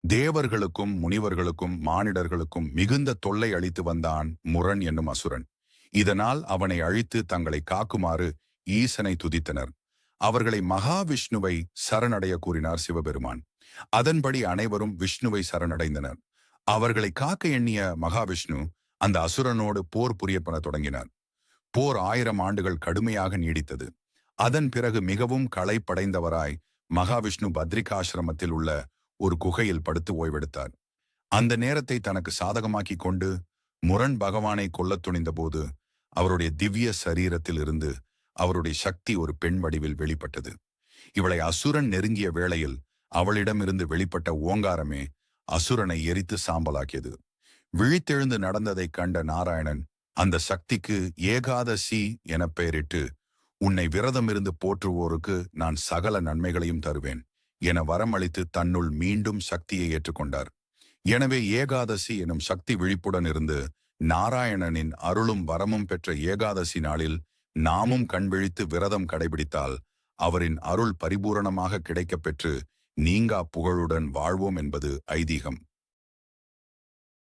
தேவர்களுக்கும் முனிவர்களுக்கும் மானிடர்களுக்கும் மிகுந்த தொல்லை அளித்து வந்தான் முரண் என்னும் அசுரன். இதனால் அவனை அழித்து தங்களை காக்குமாறு ஈசனை துதித்தனர். அவர்களை மகாவிஷ்ணுவை சரணடைய கூறினார் சிவபெருமான். அதன்படி அனைவரும் விஷ்ணுவை சரணடைந்தனர். அவர்களை காக்க எண்ணிய மகாவிஷ்ணு அந்த அசுரனோடு போர் புரியப்பட தொடங்கினார். போர் 1000 ஆண்டுகள் கடுமையாக நீடித்தது. அதன் பிறகு மிகவும் களைப்படைந்தவராய் மகாவிஷ்ணு பத்ரிகாசிரமத்தில் உள்ள ஒரு குகையில் படுத்து ஓய்வெடுத்தார். அந்த நேரத்தை தனக்கு சாதகமாக்கி கொண்டு முரண் பகவானை கொல்லத் துணிந்தபோது அவருடைய திவ்ய சரீரத்தில் இருந்து அவருடைய சக்தி ஒரு பெண் வடிவில் வெளிப்பட்டது. இவளை அசுரன் நெருங்கிய வேளையில் அவளிடமிருந்து வெளிப்பட்ட ஓங்காரமே அசுரனை எரித்து சாம்பலாக்கியது. விழித்தெழுந்து நடந்ததைக் கண்ட நாராயணன் அந்த சக்திக்கு ஏகாதசி என பெயரிட்டு, உன்னை விரதமிருந்து போற்றுவோருக்கு நான் சகல நன்மைகளையும் தருவேன் என வரமளித்து தன்னுள் மீண்டும் சக்தியை ஏற்றுக்கொண்டார். எனவே ஏகாதசி எனும் சக்தி விழிப்புடன் இருந்து நாராயணனின் அருளும் வரமும் பெற்ற ஏகாதசி நாளில் நாமும் கண்விழித்து விரதம் கடைபிடித்தால் அவரின் அருள் பரிபூரணமாக கிடைக்கப் பெற்று நீங்கா புகழுடன் வாழ்வோம் என்பது ஐதீகம்.